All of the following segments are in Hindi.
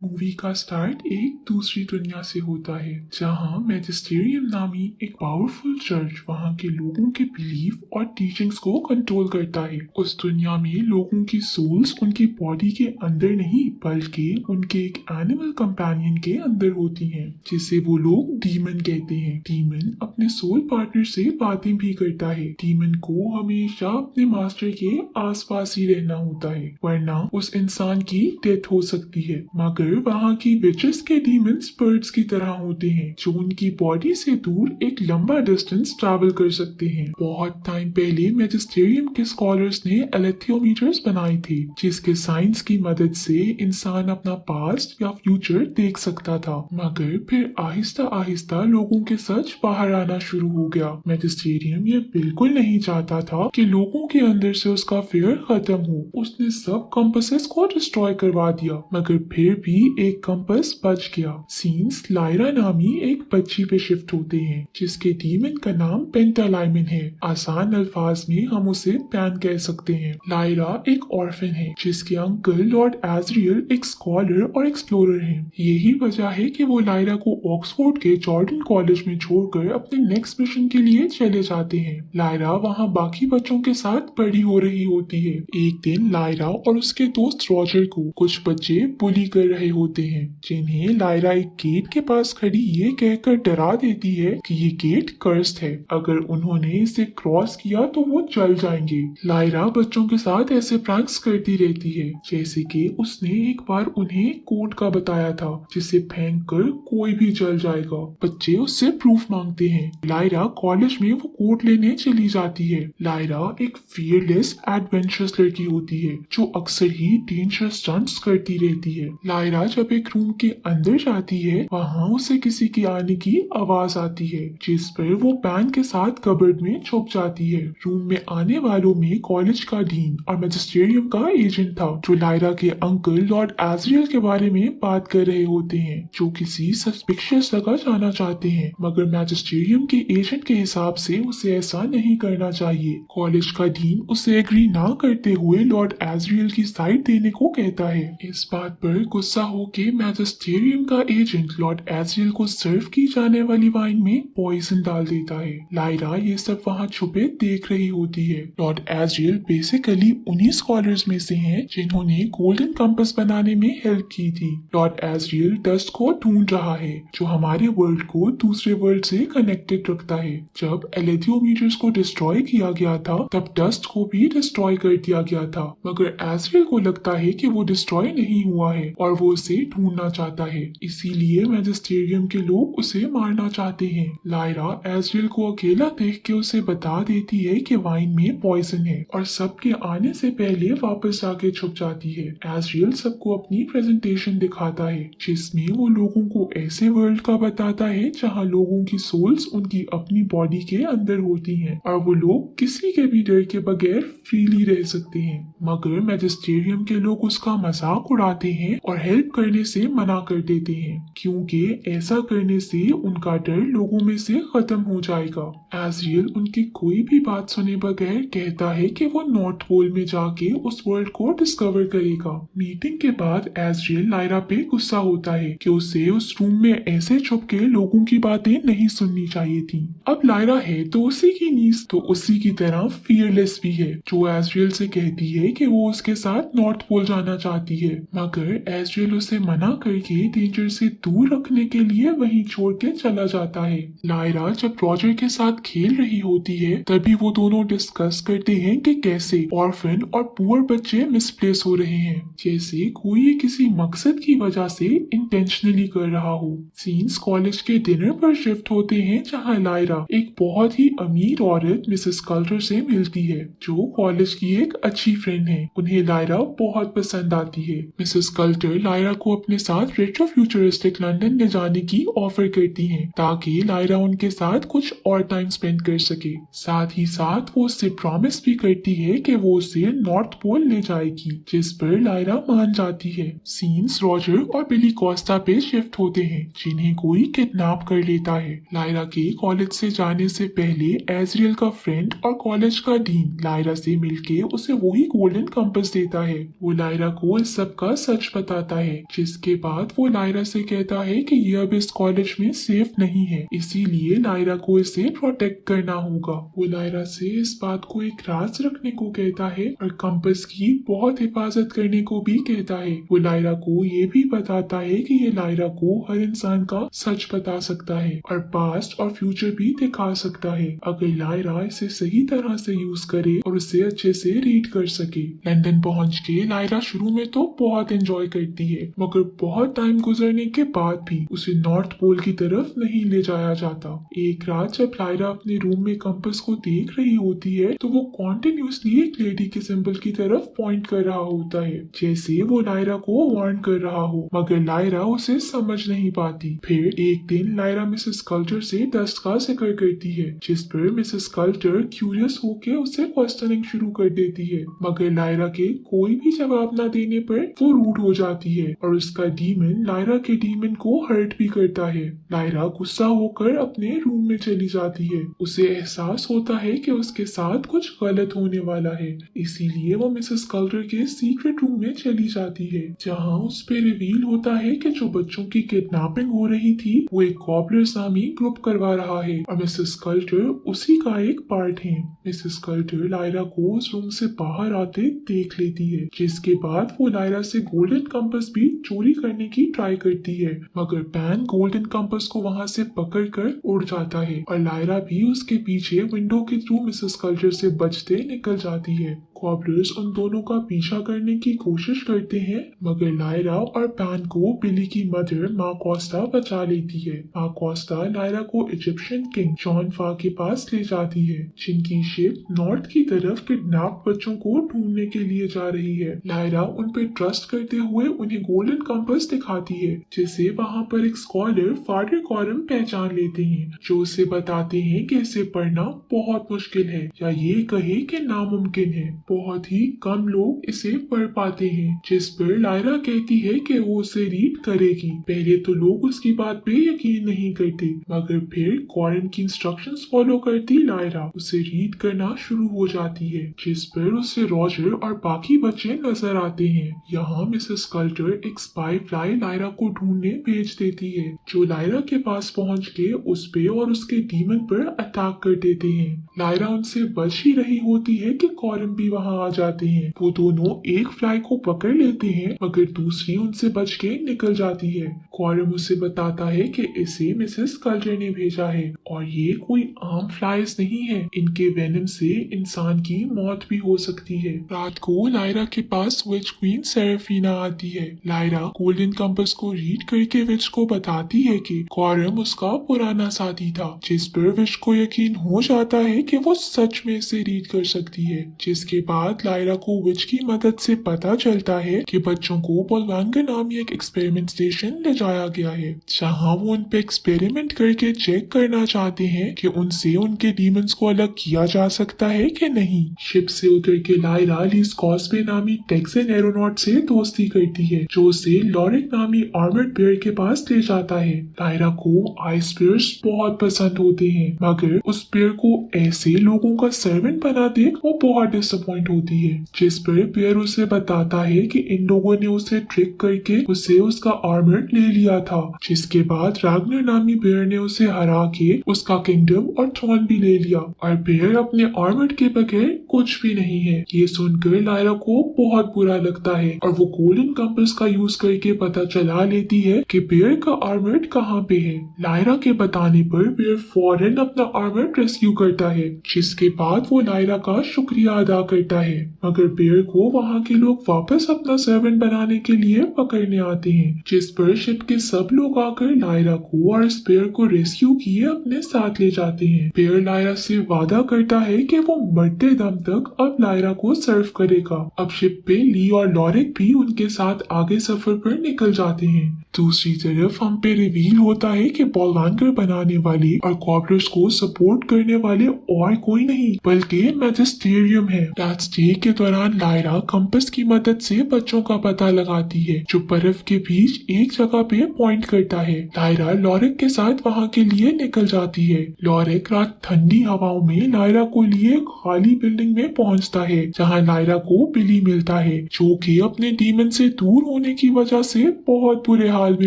मूवी का स्टार्ट एक दूसरी दुनिया से होता है जहां मैजिस्टेरियम नामी एक पावरफुल चर्च वहां के लोगों के बिलीफ और टीचिंग्स को कंट्रोल करता है। उस दुनिया में लोगों की सोल्स उनकी बॉडी के अंदर नहीं बल्कि उनके एक एनिमल कंपेनियन के अंदर होती हैं, जिसे वो लोग डीमन कहते हैं। डीमन अपने सोल पार्टनर से बातें भी करता है। डीमन को हमेशा अपने मास्टर के आसपास ही रहना होता है वरना उस इंसान की डेथ हो सकती है। मगर वहाँ की विचेस के डीमंस बर्ड्स की तरह होते हैं जो उनकी बॉडी से दूर एक लंबा डिस्टेंस ट्रैवल कर सकते हैं। बहुत टाइम पहले मैजिस्टेरियम के स्कॉलर्स ने एलेथियोमीटर्स बनाए थे जिसके साइंस की मदद से इंसान अपना पास्ट या फ्यूचर देख सकता था। मगर फिर आहिस्ता आहिस्ता लोगों के सच बाहर आना शुरू हो गया। मैजिस्टेरियम ये बिल्कुल नहीं चाहता था कि लोगों के अंदर से उसका फेयर खत्म हो। उसने सब कंपसेस को डिस्ट्रॉय करवा दिया मगर फिर भी एक कंपस बच गया। सीन्स लायरा नामी एक बच्ची पे शिफ्ट होते हैं जिसके डीमन का नाम पेंटालाइमन है। आसान अल्फाज में हम उसे पैन कह सकते हैं। लायरा एक ऑर्फन है जिसके अंकल लॉर्ड एजरियल एक स्कॉलर और एक्सप्लोरर हैं। यही वजह है कि वो लायरा को ऑक्सफोर्ड के जॉर्डन कॉलेज में छोड़कर अपने नेक्स्ट मिशन के लिए चले जाते हैं। लायरा वहाँ बाकी बच्चों के साथ बड़ी हो रही होती है। एक दिन लायरा और उसके दोस्त रॉजर को कुछ बच्चे बुली कर रहे होते हैं जिन्हें लायरा एक गेट के पास खड़ी ये कहकर डरा देती है कि ये गेट कर्स्ड है, अगर उन्होंने इसे क्रॉस किया तो वो जल जाएंगे। लायरा बच्चों के साथ ऐसे प्रैंक्स करती रहती है जैसे कि उसने एक बार उन्हें कोड का बताया था जिसे फेंक कर कोई भी जल जाएगा। बच्चे उससे प्रूफ मांगते हैं। लायरा कॉलेज में वो कोड लेने चली जाती है। लायरा एक फियरलेस एडवेंचरस लड़की होती है जो अक्सर ही डेंजरस स्टंट्स करती रहती है। लायरा जब एक रूम के अंदर जाती है वहाँ उसे किसी के आने की आवाज आती है जिस पर वो पैन के साथ कबर्ड में छुप जाती है। रूम में आने वालों में कॉलेज का डीन और मैजिस्टेरियम का एजेंट था जो लायरा के अंकल लॉर्ड एजरियल के बारे में बात कर रहे होते हैं जो किसी सस्पिशियस जगह जाना चाहते हैं। मगर मैजिस्टेरियम के एजेंट के हिसाब से उसे ऐसा नहीं करना चाहिए। कॉलेज का डीन उसे एग्री ना करते हुए लॉर्ड एजरियल की साइड देने को कहता है। इस बात पर गुस्सा होके मैजिस्टेरियम का एजेंट लॉर्ड एजरियल को सर्व की जाने वाली वाइन में पॉइजन डाल देता है। लायरा ये सब वहाँ छुपे देख रही होती है। लॉर्ड एजरियल बेसिकली उन्हीं स्कॉलर्स में से हैं जिन्होंने गोल्डन कंपास बनाने में हेल्प की थी। लॉर्ड एजरियल डस्ट को ढूंढ रहा है जो हमारे वर्ल्ड को दूसरे वर्ल्ड से कनेक्टेड रखता है। जब एलेथियोमीटर्स को डिस्ट्रॉय किया गया था तब डस्ट को भी डिस्ट्रॉय कर दिया गया था मगर एजरियल को लगता है कि वो डिस्ट्रॉय नहीं हुआ है और वो उसे ढूंढना चाहता है, इसीलिए मैजिस्टेरियम के लोग उसे मारना चाहते हैं। लायरा एजरियल को अकेला देख के उसे बता देती है कि वाइन में पॉइजन है और सबके आने से पहले वापस आके छुप जाती है। एजरियल सबको अपनी प्रेजेंटेशन दिखाता है जिसमें वो लोगों को ऐसे वर्ल्ड का बताता है जहाँ लोगों की सोल्स उनकी अपनी बॉडी के अंदर होती हैं और वो लोग किसी के भी डर के बगैर फ्रीली रह सकते हैं। मगर मैजिस्टेरियम के लोग उसका मजाक उड़ाते हैं और हेल्प करने से मना कर देते हैं क्योंकि ऐसा करने से उनका डर लोगों में से खत्म हो जाएगा। एजरियल उनकी कोई भी बात सुने बगैर कहता है कि वो नॉर्थ पोल में जाके उस वर्ल्ड को डिस्कवर करेगा। मीटिंग के बाद एजरियल लायरा पे गुस्सा होता है कि उसे उस रूम में ऐसे छुप के लोगों की बातें नहीं सुननी चाहिए थी। अब लायरा है तो उसी की नीस तो उसी की तरह फियरलेस भी है जो एजरियल से कहती है कि वो उसके साथ नॉर्थ पोल जाना चाहती है मगर एजरियल उसे मना करके डेंजर से दूर रखने के लिए वहीं छोड़ के चला जाता है। लायरा जब रॉजर के साथ खेल रही होती है तभी वो दोनों डिस्कस करते हैं कि कैसे ऑर्फन और पुअर बच्चे मिसप्लेस हो रहे हैं जैसे कोई किसी मकसद की वजह से इंटेंशनली कर रहा हो। सीन्स कॉलेज के डिनर पर शिफ्ट होते हैं जहाँ लायरा एक बहुत ही अमीर औरत मिसेस कल्टर से मिलती है जो कॉलेज की एक अच्छी फ्रेंड है। उन्हें लायरा बहुत पसंद आती है। मिसेस कल्टर लायरा को अपने साथ रेट्रो फ्यूचरिस्टिक लंदन ले जाने की ऑफर करती हैं ताकि लायरा उनके साथ कुछ और टाइम स्पेंड कर सके। साथ ही साथ वो उससे प्रॉमिस भी करती है कि वो उसे नॉर्थ पोल ले जाएगी जिस पर लायरा मान जाती है। सीन्स रॉजर और बिली कोस्टा पे शिफ्ट होते हैं जिन्हें कोई किडनैप कर लेता है। लायरा के कॉलेज से जाने से पहले एजरियल का फ्रेंड और कॉलेज का डीन लायरा से मिलके उसे वही गोल्डन कंपास देता है। वो लायरा को इस सब का सच बताता है है, जिसके बाद वो लायरा से कहता है कि ये अब इस कॉलेज में सेफ नहीं है, इसीलिए लायरा को इसे प्रोटेक्ट करना होगा। वो लायरा से इस बात को एक राज रखने को कहता है और कंपास की बहुत हिफाजत करने को भी कहता है। वो लायरा को ये भी बताता है कि ये लायरा को हर इंसान का सच बता सकता है और पास्ट और फ्यूचर भी दिखा सकता है, अगर लायरा इसे सही तरह से यूज करे और उसे अच्छे से रीड कर सके। लंदन पहुंच के लायरा शुरू में तो बहुत एंजॉय करती है, मगर बहुत टाइम गुजरने के बाद भी उसे नॉर्थ पोल की तरफ नहीं ले जाया जाता। एक रात जब लायरा अपने रूम में कंपास को देख रही होती है तो वो कॉन्टिन्यूसली एक लेडी के सिंबल की तरफ पॉइंट कर रहा होता है, जैसे वो लायरा को वार्न कर रहा हो, मगर लायरा उसे समझ नहीं पाती। फिर एक दिन लायरा मिसेस कल्टर से डस्ट का जिक्र करती है, जिस पर मिसेस कल्टर क्यूरियस होकर उसे क्वेश्चनिंग शुरू कर देती है, मगर लायरा के कोई भी जवाब न देने पर वो रूड हो जाती है और उसका डीमन लायरा के डीमन को हर्ट भी करता है। लायरा गुस्सा होकर अपने रूम में चली जाती है। उसे एहसास होता है कि उसके साथ कुछ गलत होने वाला है, इसीलिए वो मिसेस कल्टर के सीक्रेट रूम में चली जाती है, जहाँ उस पे रिवील होता है कि जो बच्चों की किडनैपिंग हो रही थी वो एक कॉबलर्स नामी ग्रुप करवा रहा है और मिसेस कल्टर उसी का एक पार्ट है। मिसेस कल्टर लायरा को उस रूम से बाहर आते देख लेती है, जिसके बाद वो लायरा से गोल्डन कंपास भी चोरी करने की ट्राई करती है, मगर पैन गोल्डन कंपास को वहां से पकड़कर उड़ जाता है और लायरा भी उसके पीछे विंडो के थ्रू मिसेस कल्टर से बचते निकल जाती है। कॉबलर्स उन दोनों का पीछा करने की कोशिश करते हैं, मगर लायरा और पैन को बिली की मदर माँ कोस्टा बचा लेती है। माँ कोस्टा लायरा को इजिप्शियन किंग जॉन फा के पास ले जाती है, जिनकी शिप नॉर्थ की तरफ किडनैप बच्चों को ढूंढने के लिए जा रही है। लायरा उन पे ट्रस्ट करते हुए उन्हें गोल्डन कंपास दिखाती है, जिसे वहाँ पर एक स्कॉलर फादर कॉरम पहचान लेते हैं, जो उसे बताते हैं कि इसे पढ़ना बहुत मुश्किल है, या ये कहे कि नामुमकिन है। बहुत ही कम लोग इसे पढ़ पाते हैं, जिस पर लायरा कहती है कि वो उसे रीड करेगी। पहले तो लोग उसकी बात पे यकीन नहीं करते, मगर फिर कॉरम की इंस्ट्रक्शंस फॉलो करती लायरा उसे रीड करना शुरू हो जाती है, जिस पर उसे रॉजर और बाकी बच्चे नजर आते हैं। यहाँ मिसेस कल्टर एक स्पाई फ्लाई लायरा को ढूंढने भेज देती है, जो लायरा के पास पहुँच के उस पे और उसके डीमन पर अटैक कर देते हैं। लायरा उनसे बच ही रही होती है कि कॉरम भी वहाँ आ जाते हैं। वो दोनों एक फ्लाई को पकड़ लेते हैं, मगर दूसरी उनसे बच के निकल जाती है। कॉरम उसे बताता है कि इसे मिसेस कल्टर ने भेजा है और ये कोई आम फ्लाइज नहीं है, इनके वेनम से इंसान की मौत भी हो सकती है। रात को लायरा के पास विच क्वीन सेरेफिना आती है। लायरा गोल्डन कंपास को रीड करके विच को बताती है कि कॉरम उसका पुराना साथी था, जिस पर विच को यकीन हो जाता है कि वो सच में इसे रीड कर सकती है। जिसके बाद लायरा को विच की मदद से पता चलता है कि बच्चों को बोलवांगर नामी एक एक्सपेरिमेंट स्टेशन ले जाया गया है, जहाँ वो उन पे एक्सपेरिमेंट करके चेक करना चाहते हैं कि उनसे उनके डीमंस को अलग किया जा सकता है कि नहीं। शिप से उतर के लायरा लीज कॉस्बे नामी टेक्सन एरोनॉट से दोस्ती करती है, जो उसे लॉरिक नामी आर्मर्ड बेयर के पास ले जाता है। लायरा को आइस बेयर्स बहुत पसंद होते हैं, मगर उस बेयर को ऐसे लोगों का सर्वेंट बना देख वो बहुत डिसअपॉइंट होती है, जिस पर बेयर उसे बताता है कि इन लोगों ने उसे ट्रिक करके उसे उसका आर्मर ले लिया था, जिसके बाद रागनर नामी बेयर ने उसे हरा के उसका किंगडम और थ्रोन भी ले लिया और बेयर अपने आर्मर के बगैर कुछ भी नहीं है। ये सुनकर लायरा को बहुत बुरा लगता है और वो गोल्डन कंपास का यूज करके पता चला लेती है कि बेयर का आर्मर कहाँ पे है। लायरा के बताने पर बेयर फौरन अपना आर्मर रेस्क्यू करता है, जिसके बाद वो लायरा का शुक्रिया अदा करता है, मगर बेयर को वहाँ के लोग वापस अपना सर्वेंट बनाने के लिए पकड़ने आते हैं, जिस पर शिप के सब लोग आकर लायरा को और इस बेयर को रेस्क्यू किए अपने साथ ले जाते हैं। बेयर लायरा से वादा करता है कि वो मरते दम तक अब लायरा को सर्व करेगा। अब शिप पे ली और लॉरिक भी उनके साथ आगे सफर पर निकल जाते हैं। दूसरी तरफ हम पे रिवील होता है कि बोलवांगर बनाने वाले और कॉबलर्स को सपोर्ट करने वाले और कोई नहीं बल्कि मैजिस्टेरियम है। क्लास डे के दौरान लायरा कंपास की मदद से बच्चों का पता लगाती है जो बर्फ के बीच एक जगह पे पॉइंट करता है। लायरा लॉरिक के साथ वहाँ के लिए निकल जाती है। लॉरिक रात ठंडी हवाओं में लायरा को लिए खाली बिल्डिंग में पहुँचता है जहाँ लायरा को बिली मिलता है जो कि अपने डीमन से दूर होने की वजह से बहुत बुरे हाल में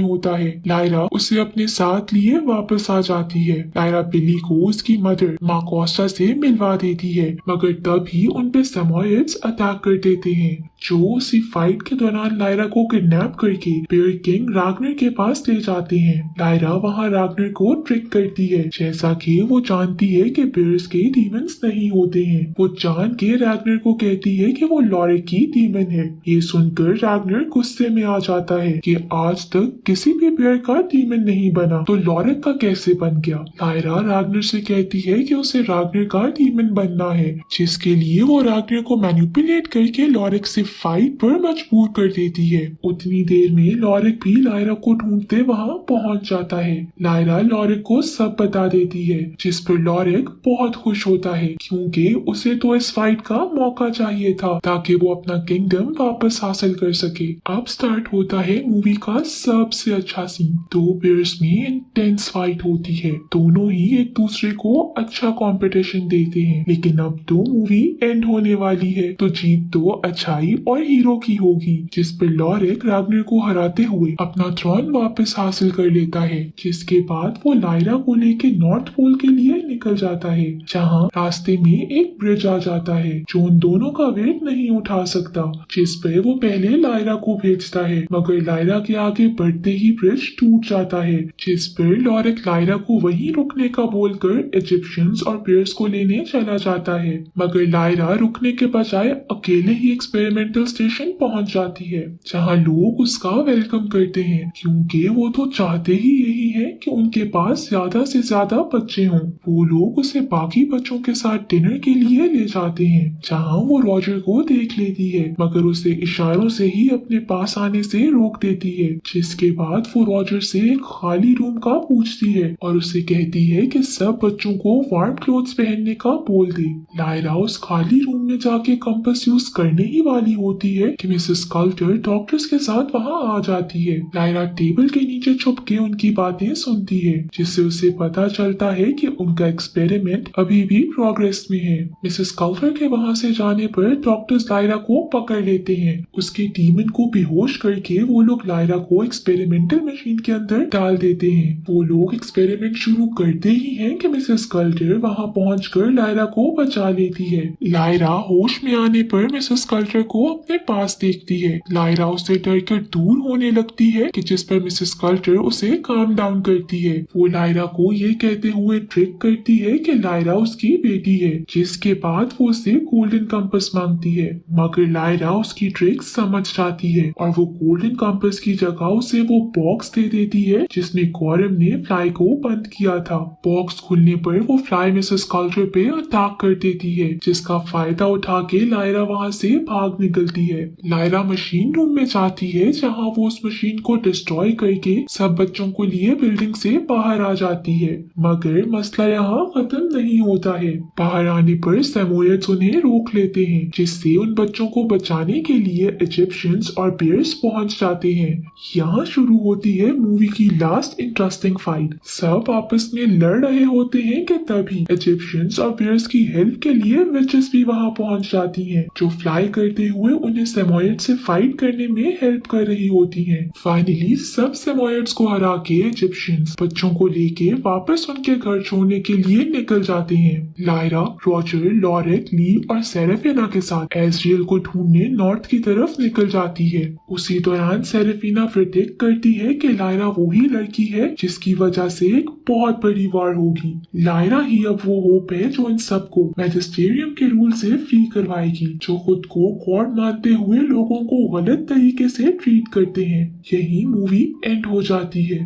होता है। लायरा उसे अपने साथ लिए वापस आ जाती है। लायरा बिली को उसकी मदर माँ कोस्टा से मिलवा देती है मगर तभी उन पे सेमोइड्स अटैक कर देते हैं जो उसी फाइट के दौरान लायरा को किडनैप करके बेयर किंग रागनर के पास ले जाते हैं। लायरा वहाँ रागनर को ट्रिक करती है जैसा कि वो जानती है कि बेयर्स के डीमंस नहीं होते हैं। वो जान के रागनर को कहती है कि वो लॉरिक की डीमन है। ये सुनकर रागनर गुस्से में आ जाता है कि आज तक किसी भी बेयर का डीमन नहीं बना तो लॉरिक का कैसे बन गया। लायरा रागनर से कहती है कि उसे रागनर का डीमन बनना है जिसके लिए वो रागनर को मैनिपुलेट करके लॉरिक से फाइट पर मजबूर कर देती है। उतनी देर में लॉरिक भी लायरा को ढूंढते वहाँ पहुँच जाता है। लायरा लॉरिक को सब बता देती है जिस पर लॉरिक बहुत खुश होता है क्योंकि उसे तो इस फाइट का मौका चाहिए था ताकि वो अपना किंगडम वापस हासिल कर सके। अब स्टार्ट होता है मूवी का सबसे अच्छा सीन। दो बेयर्स में इंटेंस फाइट होती है। दोनों ही एक दूसरे को अच्छा कंपटीशन देते हैं लेकिन अब तो मूवी एंड होने वाली है तो जीत तो अच्छाई और हीरो की होगी जिस पर लॉरिक रागनर को हराते हुए अपना थ्रोन वापस हासिल कर लेता है। जिसके बाद वो लायरा को लेके नॉर्थ पोल के लिए निकल जाता है जहाँ रास्ते में एक ब्रिज आ जाता है जो उन दोनों का वेट नहीं उठा सकता जिस पे वो पहले लायरा को भेजता है मगर लायरा के आगे बढ़ते ही ब्रिज टूट जाता है जिस पर लॉरिक लायरा को वहीं रुकने का बोलकर इजिप्शियंस और बेयर्स को लेने चला जाता है मगर लायरा रुकने के बजाय अकेले ही एक्सपेरिमेंटल स्टेशन पहुंच जाती है जहां लोग उसका वेलकम करते हैं क्योंकि वो तो चाहते ही यही है कि उनके पास ज्यादा से ज्यादा बच्चे हों। वो लोग उसे बाकी बच्चों के साथ डिनर के लिए ले जाते हैं जहां वो रॉजर को देख लेती है मगर उसे इशारों से ही अपने पास आने से रोक देती है जिसके बाद वो रॉजर से एक खाली रूम का पूछती है और उसे कहती है कि सब बच्चों को वार्म क्लोथ्स पहनने का बोल दे। लायरा उस खाली रूम में जाके कंपास यूज करने ही वाली होती है कि मिसेस कल्टर डॉक्टर्स के साथ वहाँ आ जाती है। लायरा टेबल के नीचे छुप के उनकी बातें सुनती है जिससे उसे पता चलता है कि उनका एक्सपेरिमेंट अभी भी प्रोग्रेस में है। मिसेस कल्टर के वहाँ से जाने पर डॉक्टर्स लायरा को पकड़ लेते हैं। उसके डीमन को बेहोश करके वो लोग लायरा को एक्सपेरिमेंटल मशीन के अंदर डाल देते हैं। वो लोग एक्सपेरिमेंट शुरू करते ही हैं कि मिसेस कल्टर वहाँ पहुंचकर लायरा को बचा लेती है। लायरा होश में आने पर मिसेस कल्टर को अपने पास देखती है। लायरा उससे डरकर दूर होने लगती है कि जिस पर मिसेस कल्टर उसे काम डाउन करती है। वो लायरा को ये कहते हुए ट्रिक करती है कि लायरा उसकी बेटी है जिसके बाद वो उससे गोल्डन कंपास मांगती है मगर लायरा उसकी ट्रिक समझ जाती है और वो गोल्डन कंपास की जगह उसे वो बॉक्स दे देती है जिसमें गौरव ने फ्लाई को बंद किया था। बॉक्स खुलने पर वो फ्लाई मिसेस कल्टर पे अटैक कर देती है जिसका फायदा उठा के लायरा वहाँ से भाग निकलती है। लायरा मशीन रूम में जाती है जहाँ वो उस मशीन को डिस्ट्रॉय करके सब बच्चों को लिए बिल्डिंग से बाहर आ जाती है मगर मसला यहाँ खत्म नहीं होता है। बाहर आने पर सेमोइड्स उन्हें रोक लेते हैं जिससे उन बच्चों को बचाने के लिए इजिप्शियंस और बेयर्स पहुंच जाते हैं। यहाँ शुरू होती है मूवी की लास्ट इंटरेस्टिंग फाइट। सब आपस में लड़ रहे होते हैं कि तभी इजिप्शियंस और बेयर्स की हेल्प के लिए विचेस भी वहाँ पहुंच जाती हैं जो फ्लाई करते हुए उन्हें सेमोइड से फाइट करने में हेल्प कर रही होती हैं। फाइनली सब सेमोइड्स को हरा के इजिप्शियंस बच्चों को लेके वापस उनके घर छोड़ने के लिए निकल जाते हैं। लायरा, रॉजर, लॉरिक, ली और सेरेफिना के साथ एजरियल को ढूंढने नॉर्थ की तरफ निकल जाती है। उसी दौरान सेरेफिना प्रिडिक्ट करती है कि लायरा वही लड़की है जिसकी वजह से एक बहुत बड़ी वार होगी। लायरा ही अब वो होप है जो इन सबको मैजिस्टेरियम के रूल से फ्री करवाएगी जो खुद को गॉड मानते हुए लोगों को गलत तरीके से ट्रीट करते हैं। यही मूवी एंड हो जाती है।